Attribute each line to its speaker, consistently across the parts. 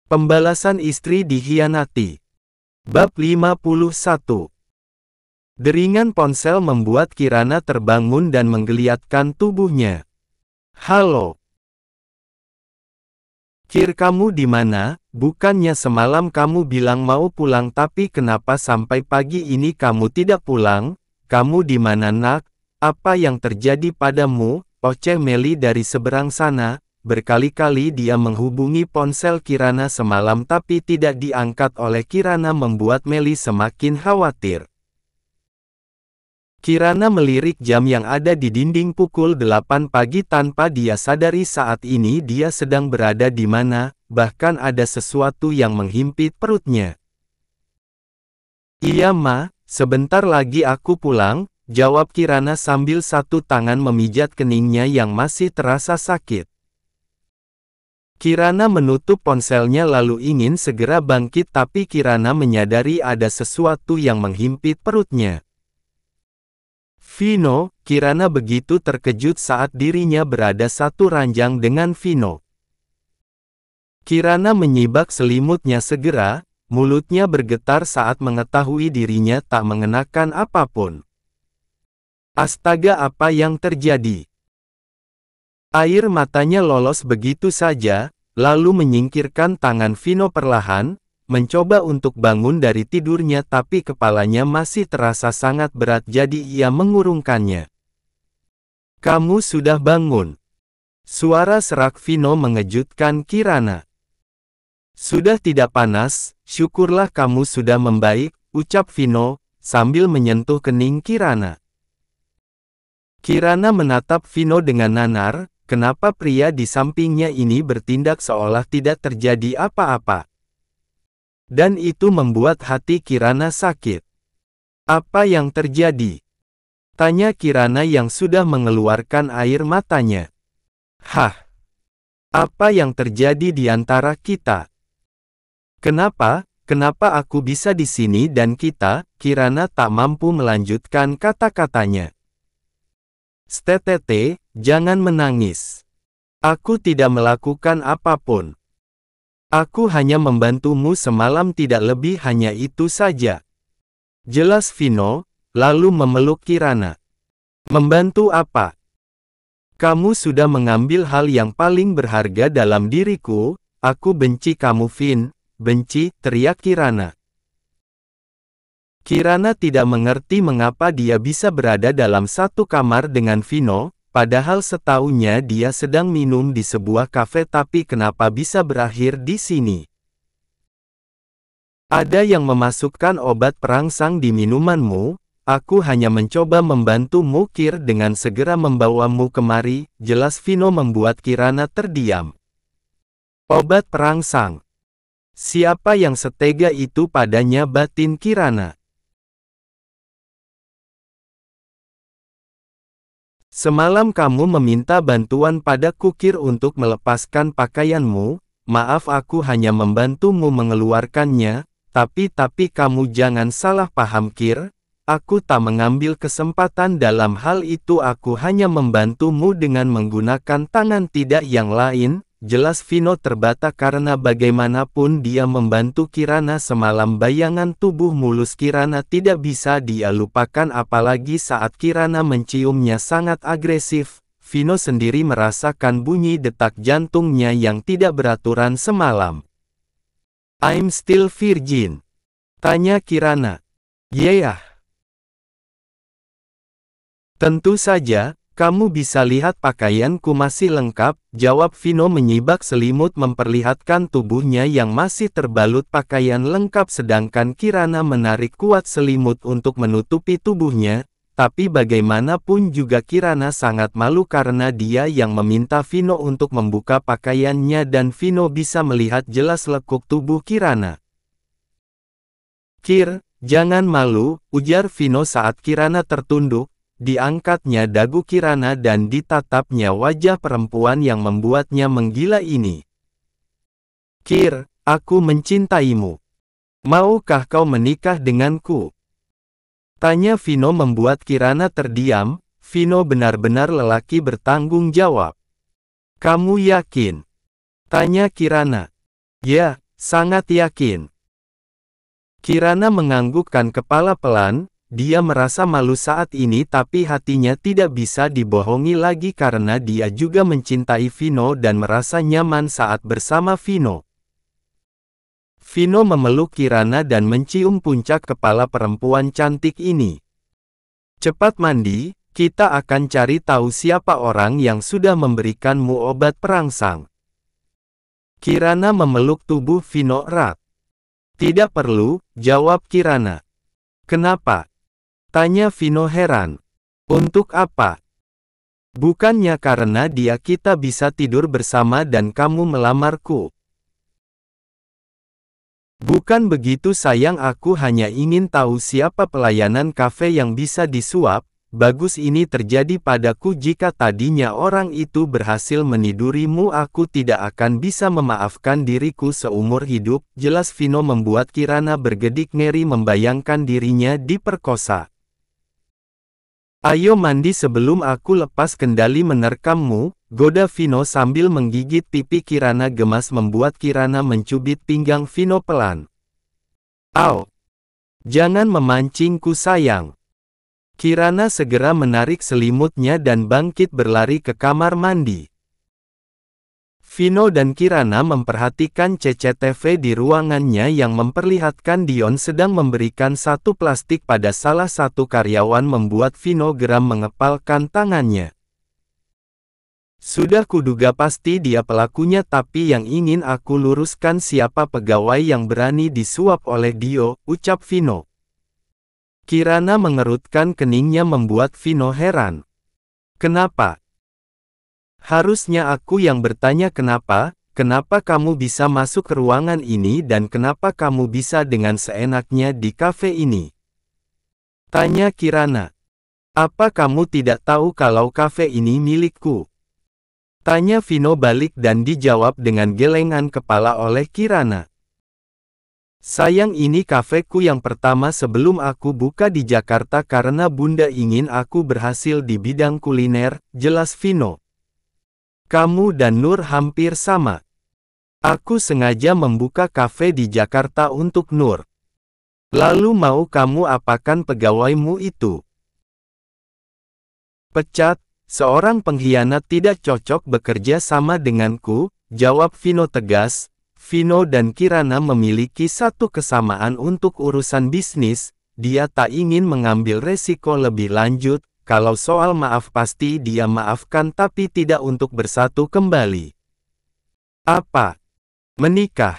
Speaker 1: Pembalasan istri dikhianati. Bab 51. Deringan ponsel membuat Kirana terbangun dan menggeliatkan tubuhnya. Halo. Kir, kamu di mana? Bukannya semalam kamu bilang mau pulang, tapi kenapa sampai pagi ini kamu tidak pulang? Kamu di mana, nak? Apa yang terjadi padamu? Oceh Meli dari seberang sana. Berkali-kali dia menghubungi ponsel Kirana semalam tapi tidak diangkat oleh Kirana, membuat Meli semakin khawatir. Kirana melirik jam yang ada di dinding pukul 8 pagi tanpa dia sadari saat ini dia sedang berada di mana, bahkan ada sesuatu yang menghimpit perutnya. Iya ma, sebentar lagi aku pulang, jawab Kirana sambil satu tangan memijat keningnya yang masih terasa sakit. Kirana menutup ponselnya lalu ingin segera bangkit, tapi Kirana menyadari ada sesuatu yang menghimpit perutnya. Vino, Kirana begitu terkejut saat dirinya berada satu ranjang dengan Vino. Kirana menyibak selimutnya segera, mulutnya bergetar saat mengetahui dirinya tak mengenakan apapun. Astaga, apa yang terjadi? Air matanya lolos begitu saja, lalu menyingkirkan tangan Vino perlahan, mencoba untuk bangun dari tidurnya, tapi kepalanya masih terasa sangat berat jadi ia mengurungkannya. Kamu sudah bangun? Suara serak Vino mengejutkan Kirana. Sudah tidak panas, syukurlah kamu sudah membaik, ucap Vino, sambil menyentuh kening Kirana. Kirana menatap Vino dengan nanar. Kenapa pria di sampingnya ini bertindak seolah tidak terjadi apa-apa? Dan itu membuat hati Kirana sakit. Apa yang terjadi? Tanya Kirana yang sudah mengeluarkan air matanya. Hah? Apa yang terjadi di antara kita? Kenapa aku bisa di sini dan kita? Kirana tak mampu melanjutkan kata-katanya. Stetete, jangan menangis. Aku tidak melakukan apapun. Aku hanya membantumu semalam, tidak lebih, hanya itu saja. Jelas Vino, lalu memeluk Kirana. Membantu apa? Kamu sudah mengambil hal yang paling berharga dalam diriku. Aku benci kamu, Vin. Benci, teriak Kirana. Kirana tidak mengerti mengapa dia bisa berada dalam satu kamar dengan Vino, padahal setahunya dia sedang minum di sebuah kafe, tapi kenapa bisa berakhir di sini? Ada yang memasukkan obat perangsang di minumanmu. Aku hanya mencoba membantumu, Kir, dengan segera membawamu kemari. Jelas Vino membuat Kirana terdiam. Obat perangsang? Siapa yang setega itu padanya, batin Kirana. Semalam kamu meminta bantuan padaku, Kir, untuk melepaskan pakaianmu. Maaf, aku hanya membantumu mengeluarkannya, tapi kamu jangan salah paham, Kir. Aku tak mengambil kesempatan dalam hal itu, aku hanya membantumu dengan menggunakan tangan, tidak yang lain. Jelas Vino terbata karena bagaimanapun dia membantu Kirana semalam, bayangan tubuh mulus Kirana tidak bisa dia lupakan, apalagi saat Kirana menciumnya sangat agresif. Vino sendiri merasakan bunyi detak jantungnya yang tidak beraturan semalam. I'm still virgin? Tanya Kirana. Yeah. Tentu saja. Kamu bisa lihat pakaianku masih lengkap, jawab Vino menyibak selimut memperlihatkan tubuhnya yang masih terbalut pakaian lengkap, sedangkan Kirana menarik kuat selimut untuk menutupi tubuhnya, tapi bagaimanapun juga Kirana sangat malu karena dia yang meminta Vino untuk membuka pakaiannya dan Vino bisa melihat jelas lekuk tubuh Kirana. Kir, jangan malu, ujar Vino saat Kirana tertunduk. Diangkatnya dagu Kirana dan ditatapnya wajah perempuan yang membuatnya menggila ini. Kir, aku mencintaimu. Maukah kau menikah denganku? Tanya Vino membuat Kirana terdiam. Vino benar-benar lelaki bertanggung jawab. Kamu yakin? Tanya Kirana. Ya, Sangat yakin. Kirana menganggukkan kepala pelan, dia merasa malu saat ini tapi hatinya tidak bisa dibohongi lagi karena dia juga mencintai Vino dan merasa nyaman saat bersama Vino. Vino memeluk Kirana dan mencium puncak kepala perempuan cantik ini. Cepat mandi, kita akan cari tahu siapa orang yang sudah memberikanmu obat perangsang. Kirana memeluk tubuh Vino erat. Tidak perlu, jawab Kirana. Kenapa? Tanya Vino heran. Untuk apa? Bukannya karena dia kita bisa tidur bersama dan kamu melamarku. Bukan begitu sayang, aku hanya ingin tahu siapa pelayanan kafe yang bisa disuap. Bagus ini terjadi padaku jika tadinya orang itu berhasil menidurimu, aku tidak akan bisa memaafkan diriku seumur hidup. Jelas Vino membuat Kirana bergedik ngeri membayangkan dirinya diperkosa. Ayo mandi sebelum aku lepas kendali menerkammu, goda Vino sambil menggigit pipi Kirana. Gemas membuat Kirana mencubit pinggang Vino pelan. Au! Jangan memancingku sayang. Kirana segera menarik selimutnya dan bangkit berlari ke kamar mandi. Vino dan Kirana memperhatikan CCTV di ruangannya yang memperlihatkan Dion sedang memberikan satu plastik pada salah satu karyawan membuat Vino geram mengepalkan tangannya. Sudah kuduga pasti dia pelakunya, tapi yang ingin aku luruskan siapa pegawai yang berani disuap oleh Dio, ucap Vino. Kirana mengerutkan keningnya membuat Vino heran. Kenapa? Harusnya aku yang bertanya kenapa kamu bisa masuk ke ruangan ini dan kenapa kamu bisa dengan seenaknya di kafe ini? Tanya Kirana. Apa kamu tidak tahu kalau kafe ini milikku? Tanya Vino balik dan dijawab dengan gelengan kepala oleh Kirana. Sayang, ini kafeku yang pertama sebelum aku buka di Jakarta karena Bunda ingin aku berhasil di bidang kuliner, jelas Vino. Kamu dan Nur hampir sama. Aku sengaja membuka kafe di Jakarta untuk Nur. Lalu mau kamu apakan pegawaimu itu? Pecat, seorang pengkhianat tidak cocok bekerja sama denganku, jawab Vino tegas. Vino dan Kirana memiliki satu kesamaan untuk urusan bisnis, dia tak ingin mengambil resiko lebih lanjut. Kalau soal maaf pasti dia maafkan tapi tidak untuk bersatu kembali. Apa? Menikah?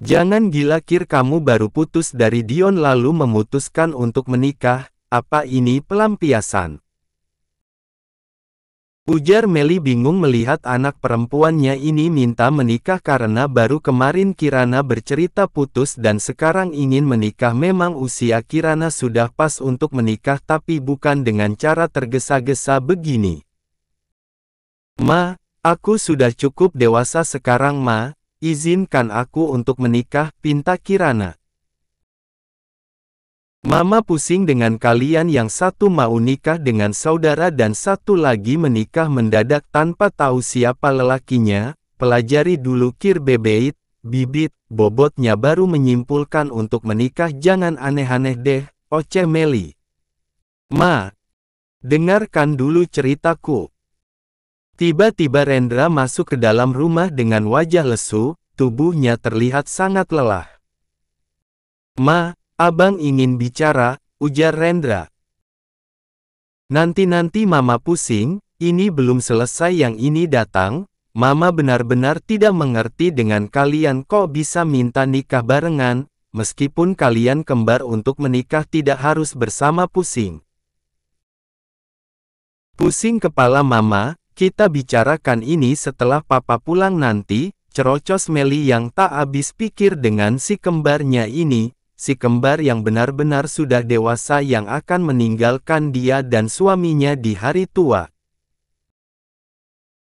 Speaker 1: Jangan gila Kir, kamu baru putus dari Dion lalu memutuskan untuk menikah, apa ini pelampiasan? Ujar Meli bingung melihat anak perempuannya ini minta menikah karena baru kemarin Kirana bercerita putus dan sekarang ingin menikah. Memang usia Kirana sudah pas untuk menikah tapi bukan dengan cara tergesa-gesa begini. Ma, aku sudah cukup dewasa sekarang Ma, izinkan aku untuk menikah, pinta Kirana. Mama pusing dengan kalian, yang satu mau nikah dengan saudara dan satu lagi menikah mendadak tanpa tahu siapa lelakinya. Pelajari dulu Kir Bebeit, bibit, bobotnya baru menyimpulkan untuk menikah. Jangan aneh-aneh deh, oceh Meli. Ma, dengarkan dulu ceritaku. Tiba-tiba Rendra masuk ke dalam rumah dengan wajah lesu, tubuhnya terlihat sangat lelah. Ma, Abang ingin bicara, ujar Rendra. Nanti Mama pusing, ini belum selesai yang ini datang. Mama benar-benar tidak mengerti dengan kalian, kok bisa minta nikah barengan, meskipun kalian kembar untuk menikah tidak harus bersama. Pusing kepala Mama, kita bicarakan ini setelah Papa pulang nanti, cerocos Meli yang tak habis pikir dengan si kembarnya ini. Si kembar yang benar-benar sudah dewasa yang akan meninggalkan dia dan suaminya di hari tua.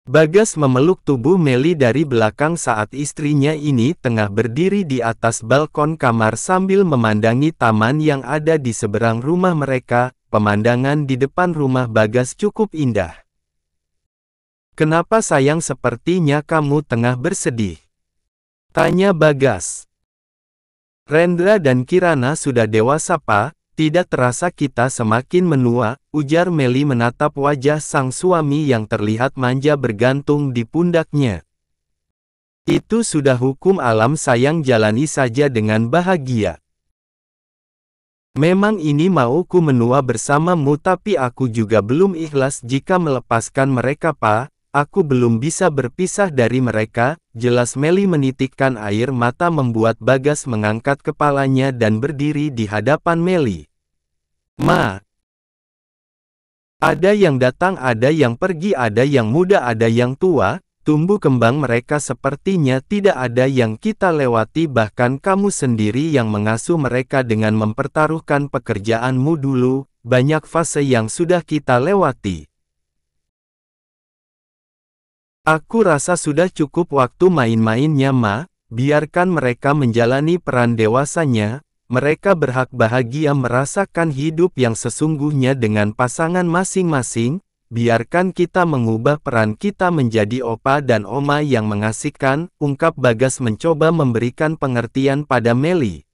Speaker 1: Bagas memeluk tubuh Meli dari belakang saat istrinya ini tengah berdiri di atas balkon kamar sambil memandangi taman yang ada di seberang rumah mereka. Pemandangan di depan rumah Bagas cukup indah. Kenapa sayang, sepertinya kamu tengah bersedih? Tanya Bagas. Rendra dan Kirana sudah dewasa Pak, tidak terasa kita semakin menua, ujar Meli menatap wajah sang suami yang terlihat manja bergantung di pundaknya. Itu sudah hukum alam sayang, jalani saja dengan bahagia. Memang ini mauku menua bersamamu, tapi aku juga belum ikhlas jika melepaskan mereka Pak. Aku belum bisa berpisah dari mereka, jelas Meli menitikkan air mata membuat Bagas mengangkat kepalanya dan berdiri di hadapan Meli. Ma. Ada yang datang, ada yang pergi, ada yang muda, ada yang tua, tumbuh kembang mereka sepertinya tidak ada yang kita lewati, bahkan kamu sendiri yang mengasuh mereka dengan mempertaruhkan pekerjaanmu dulu, banyak fase yang sudah kita lewati. Aku rasa sudah cukup waktu main-mainnya Ma, biarkan mereka menjalani peran dewasanya, mereka berhak bahagia merasakan hidup yang sesungguhnya dengan pasangan masing-masing, biarkan kita mengubah peran kita menjadi opa dan oma yang mengasihkan, ungkap Bagas mencoba memberikan pengertian pada Meli.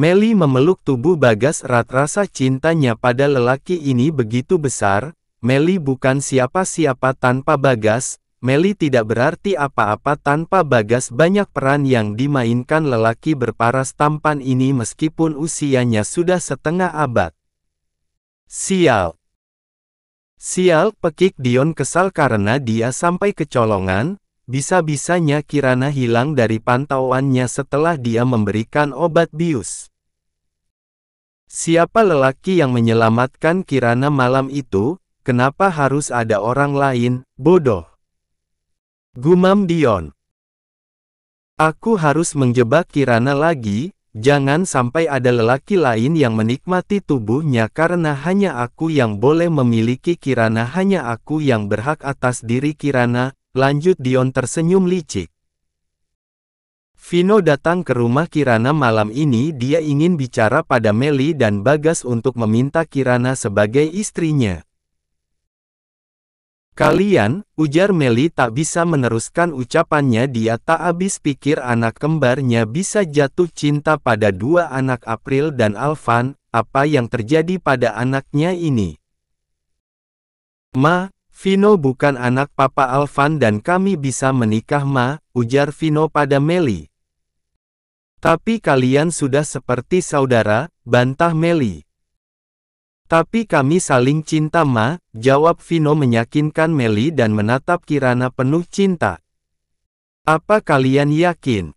Speaker 1: Meli memeluk tubuh Bagas erat, rasa cintanya pada lelaki ini begitu besar. Meli bukan siapa-siapa tanpa Bagas, Meli tidak berarti apa-apa tanpa Bagas. Banyak peran yang dimainkan lelaki berparas tampan ini meskipun usianya sudah setengah abad. Sial. Sial, pekik Dion kesal karena dia sampai kecolongan, bisa-bisanya Kirana hilang dari pantauannya setelah dia memberikan obat bius. Siapa lelaki yang menyelamatkan Kirana malam itu? Kenapa harus ada orang lain, bodoh? Gumam Dion. Aku harus menjebak Kirana lagi, jangan sampai ada lelaki lain yang menikmati tubuhnya karena hanya aku yang boleh memiliki Kirana, hanya aku yang berhak atas diri Kirana, lanjut Dion tersenyum licik. Vino datang ke rumah Kirana malam ini, dia ingin bicara pada Meli dan Bagas untuk meminta Kirana sebagai istrinya. Kalian, ujar Meli tak bisa meneruskan ucapannya, dia tak habis pikir anak kembarnya bisa jatuh cinta pada dua anak April dan Alvan, apa yang terjadi pada anaknya ini? Ma, Vino bukan anak Papa Alvan dan kami bisa menikah Ma, ujar Vino pada Meli. Tapi kalian sudah seperti saudara, bantah Meli. Tapi kami saling cinta Ma, jawab Vino meyakinkan Meli dan menatap Kirana penuh cinta. Apa kalian yakin?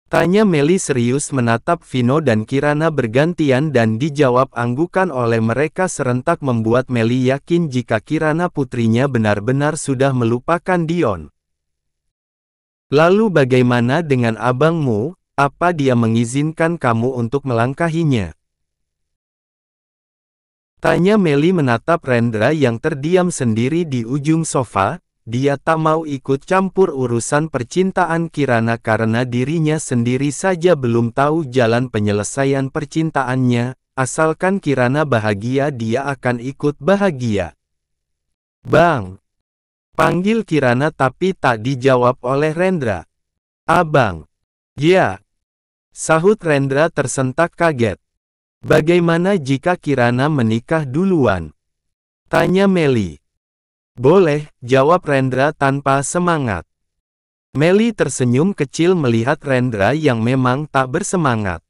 Speaker 1: Tanya Meli serius menatap Vino dan Kirana bergantian dan dijawab anggukan oleh mereka serentak membuat Meli yakin jika Kirana putrinya benar-benar sudah melupakan Dion. Lalu bagaimana dengan abangmu, apa dia mengizinkan kamu untuk melangkahinya? Tanya Meli menatap Rendra yang terdiam sendiri di ujung sofa, dia tak mau ikut campur urusan percintaan Kirana karena dirinya sendiri saja belum tahu jalan penyelesaian percintaannya, asalkan Kirana bahagia dia akan ikut bahagia. Bang! Panggil Kirana tapi tak dijawab oleh Rendra. Abang! Ya! Sahut Rendra tersentak kaget. Bagaimana jika Kirana menikah duluan? Tanya Meli. Boleh, jawab Rendra tanpa semangat. Meli tersenyum kecil melihat Rendra yang memang tak bersemangat.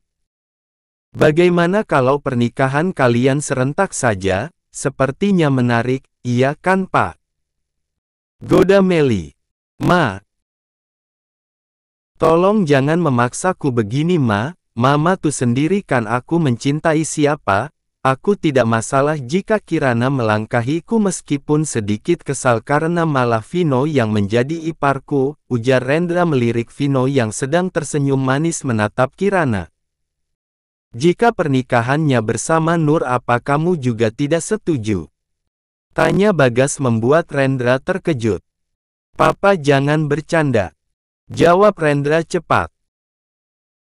Speaker 1: Bagaimana kalau pernikahan kalian serentak saja? Sepertinya menarik, iya kan Pak? Goda Meli. Ma. Tolong jangan memaksaku begini Ma. Mama tuh sendiri kan aku mencintai siapa, aku tidak masalah jika Kirana melangkahiku meskipun sedikit kesal karena malah Vino yang menjadi iparku, ujar Rendra melirik Vino yang sedang tersenyum manis menatap Kirana. Jika pernikahannya bersama Nur apa kamu juga tidak setuju? Tanya Bagas membuat Rendra terkejut. Papa jangan bercanda. Jawab Rendra cepat.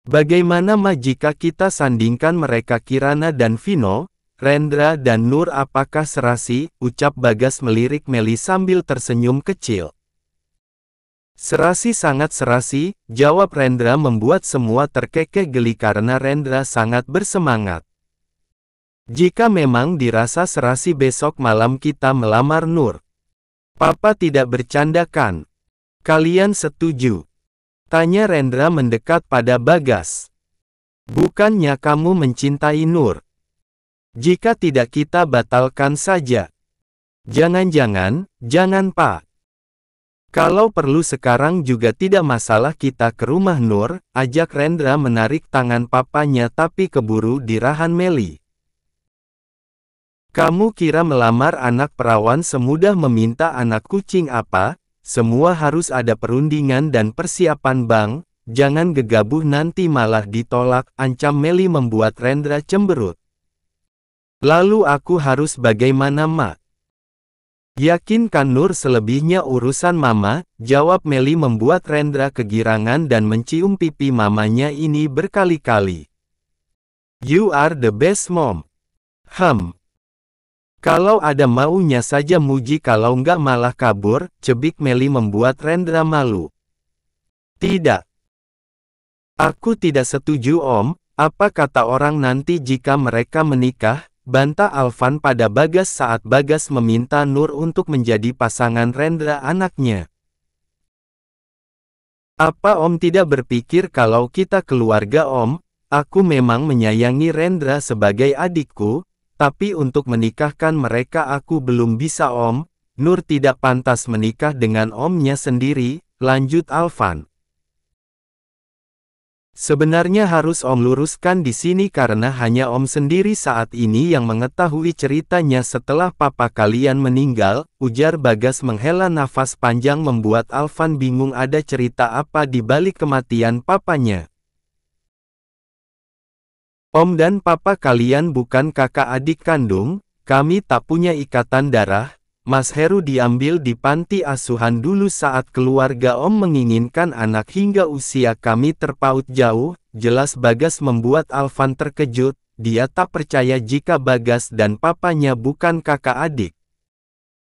Speaker 1: Bagaimana Ma jika kita sandingkan mereka Kirana dan Vino, Rendra dan Nur apakah serasi, ucap Bagas melirik Meli sambil tersenyum kecil. Serasi sangat serasi, jawab Rendra membuat semua terkekeh geli karena Rendra sangat bersemangat. Jika memang dirasa serasi besok malam kita melamar Nur. Papa tidak bercanda kan? Kalian setuju? Tanya Rendra mendekat pada Bagas. Bukannya kamu mencintai Nur? Jika tidak kita batalkan saja. Jangan-jangan, jangan Pak. Kalau perlu sekarang juga tidak masalah kita ke rumah Nur, ajak Rendra menarik tangan papanya tapi keburu dirahan Meli. Kamu kira melamar anak perawan semudah meminta anak kucing apa? Semua harus ada perundingan dan persiapan bang, jangan gegabah nanti malah ditolak, ancam Meli membuat Rendra cemberut. Lalu aku harus bagaimana Mak? Yakinkan Nur selebihnya urusan mama, jawab Meli membuat Rendra kegirangan dan mencium pipi mamanya ini berkali-kali. You are the best mom. Kalau ada maunya saja muji kalau nggak malah kabur, cebik Meli membuat Rendra malu. Tidak. Aku tidak setuju Om, apa kata orang nanti jika mereka menikah? Bantah Alvan pada Bagas saat Bagas meminta Nur untuk menjadi pasangan Rendra anaknya. Apa Om tidak berpikir kalau kita keluarga Om? Aku memang menyayangi Rendra sebagai adikku, tapi untuk menikahkan mereka aku belum bisa Om. Nur tidak pantas menikah dengan omnya sendiri, lanjut Alvan. Sebenarnya harus Om luruskan di sini karena hanya Om sendiri saat ini yang mengetahui ceritanya setelah papa kalian meninggal, ujar Bagas menghela nafas panjang membuat Alvan bingung ada cerita apa di balik kematian papanya. Om dan papa kalian bukan kakak adik kandung, kami tak punya ikatan darah. Mas Heru diambil di panti asuhan dulu saat keluarga Om menginginkan anak hingga usia kami terpaut jauh, jelas Bagas membuat Alvan terkejut, dia tak percaya jika Bagas dan papanya bukan kakak adik.